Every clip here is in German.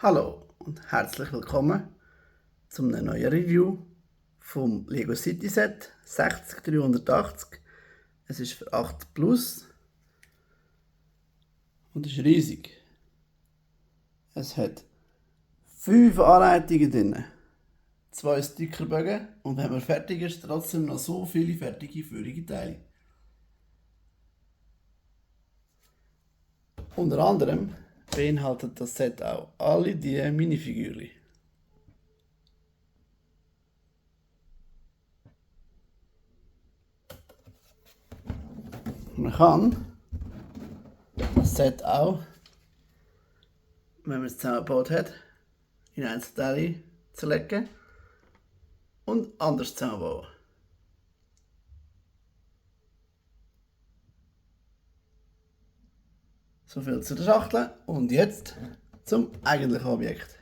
Hallo und herzlich willkommen zu einem neuen Review vom Lego City Set 60380. Es ist für 8 Plus und ist riesig. Es hat 5 Anleitungen drin, 2 Stickerbögen und wenn man fertig ist, trotzdem noch so viele fertige führige Teile. Unter anderem beinhaltet das Set auch alle diese Minifigürchen. Man kann das Set auch, wenn man es zusammengebaut hat, in Einzelteile zerlegen und anders zusammenbauen. So viel zu der Schachtel und jetzt zum eigentlichen Objekt.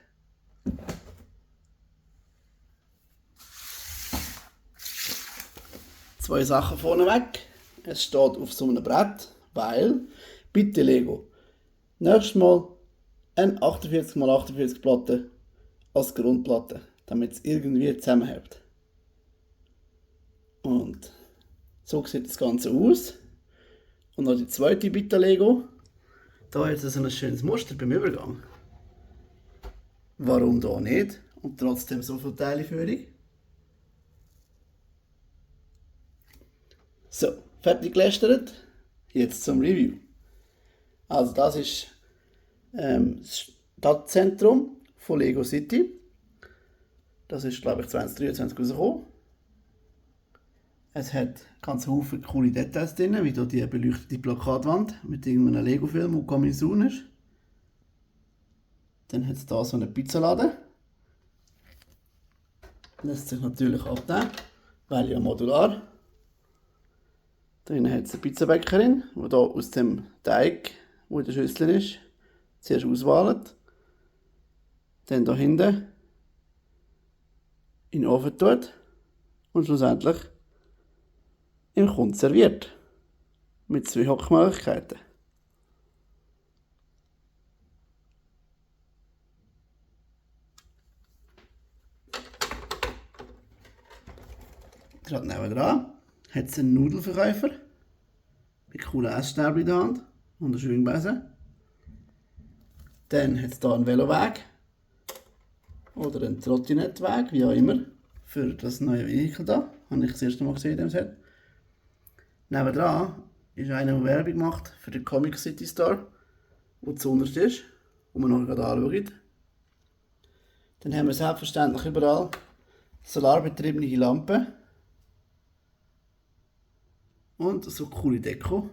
Zwei Sachen vorneweg. Es steht auf so einem Brett, weil, bitte Lego, nächstes Mal eine 48x48 Platte als Grundplatte, damit es irgendwie zusammenhält. Und so sieht das Ganze aus. Und noch die zweite Bitte Lego. Da hat es so ein schönes Muster beim Übergang. Warum da nicht? Und trotzdem so viele Teileführung. So, fertig gelästert. Jetzt zum Review. Also das ist das Stadtzentrum von Lego City. Das ist, glaube ich, 2023 rausgekommen. Es hat ganz viele coole Details drin, wie hier die beleuchtete Plakatwand mit irgendeinem Lego-Film, der coming soon ist. Dann hat es hier so einen Pizzaladen. Lässt sich natürlich abnehmen, weil ja modular. Drinnen hat es eine Pizzabäckerin, die hier aus dem Teig, der in der Schüssel ist, zuerst auswählt. Dann hier hinten in den Ofen tut und schlussendlich im Kunden serviert. Mit 2 Hockmöglichkeiten. Gerade nebenan hat es einen Nudelverkäufer mit coolen Essstäbchen in der Hand und einer Schwingbesen. Dann hat es hier einen Veloweg oder einen Trottinettweg, wie auch immer, für das neue Vehikel hier. Habe ich das erste Mal gesehen in diesem Set. Nebendran ist einer, der Werbung macht für den Comic City Store, der zuunterst ist, wo wir noch gerade anschauen. Dann haben wir selbstverständlich überall solarbetriebene Lampen und so coole Deko.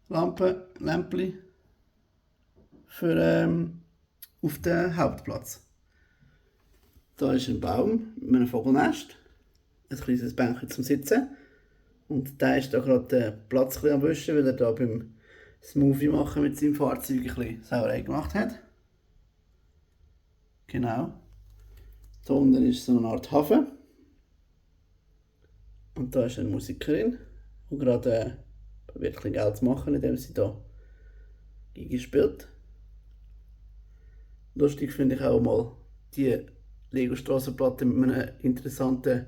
Lämpchen für auf den Hauptplatz. Da ist ein Baum mit einem Vogelnest, ein kleines Bänkchen zum Sitzen und der ist da gerade den Platz am wischen, weil er da beim Smoothie machen mit seinem Fahrzeug ein bisschen Sauerei gemacht hat. Genau. Da unten ist so eine Art Hafen. Und da ist eine Musikerin, die gerade probiert Geld zu machen, indem sie da Geige spielt. Lustig finde ich auch mal die Lego Strassenplatte mit einem interessanten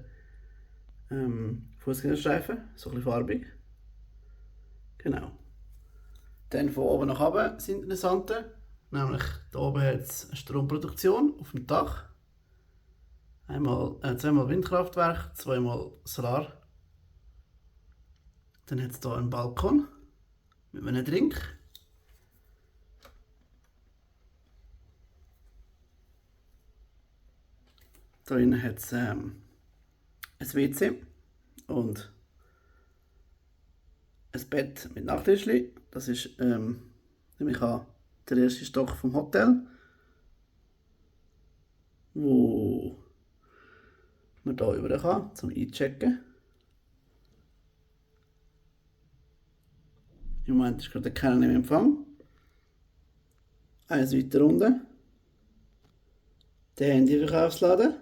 Fußgängerstreifen, so ein bisschen farbig. Genau. Dann von oben nach unten das Interessante, nämlich hier oben hat es eine Stromproduktion auf dem Dach. Zweimal Windkraftwerk, zweimal Solar. Dann hat es hier einen Balkon mit einem Drink. Da drinnen hat es ein WC und ein Bett mit Nachttischli. Das ist nämlich der erste Stock vom Hotel, wo man hier rüber kann, zum Einchecken. Im Moment ist gerade keiner im Empfang. Eins weiter unten. Der Handyverkaufsladen.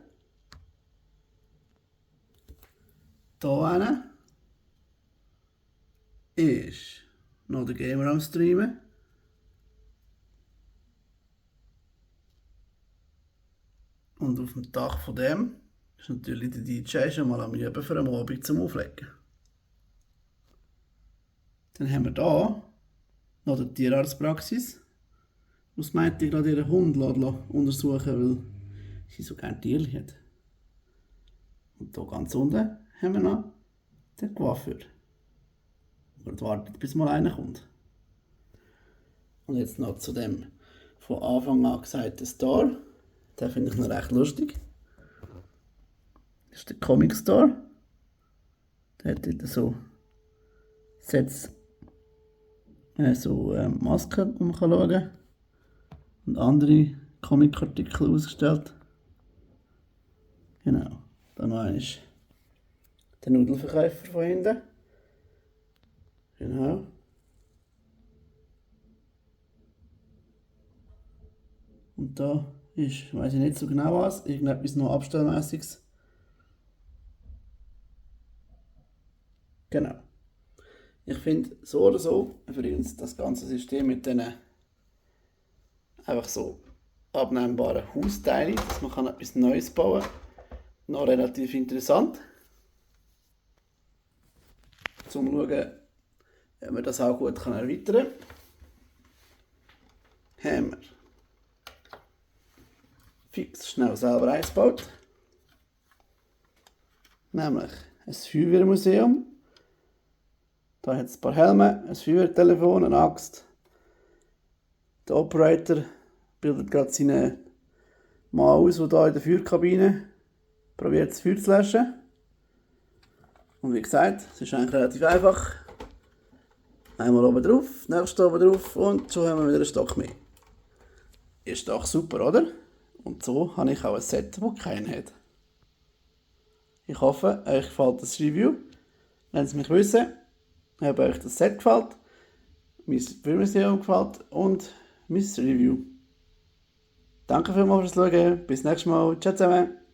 Hier ist noch der Gamer am Streamen. Und auf dem Dach von dem ist natürlich der DJ schon mal am Üben für einen Abend zum Auflegen. Dann haben wir hier noch die Tierarztpraxis. Was meint ihr gerade ihren Hund untersuchen, weil sie so gerne Tiere hat. Und hier ganz unten haben wir noch den Coiffeur. Und wartet, bis mal einer kommt. Und jetzt noch zu dem von Anfang an gesagten Store. Den finde ich noch recht lustig. Das ist der Comic Store. Der hat dort so Sets, Masken, die man schauen kann. Und andere Comic-Artikel ausgestellt. Genau. Dann noch einmal der Nudelverkäufer von hinten. Genau. Und da ist, weiß ich nicht so genau was, irgendetwas noch Abstellmäßiges. Genau. Ich finde so oder so, übrigens das ganze System mit diesen einfach so abnehmbaren Hausteilen, dass man etwas Neues bauen kann, noch relativ interessant. Zum schauen, ob man das auch gut erweitern kann. Haben wir fix schnell selber eins gebaut. Nämlich ein Feuerwehrmuseum. Da hat es ein paar Helme, ein Feuerwehrtelefon, eine Axt. Der Operator bildet gerade seinen Mann aus, der hier in der Feuerkabine probiert das Feuer zu löschen. Und wie gesagt, es ist eigentlich relativ einfach. Einmal oben drauf, nächstes oben drauf und schon haben wir wieder einen Stock mehr. Ist doch super, oder? Und so habe ich auch ein Set, das keinen hat. Ich hoffe, euch gefällt das Review. Lasst es mich wissen, ob euch das Set gefällt, mein Filmmuseum gefällt und mein Review. Danke vielmals fürs Schauen. Bis nächstes Mal. Ciao zusammen.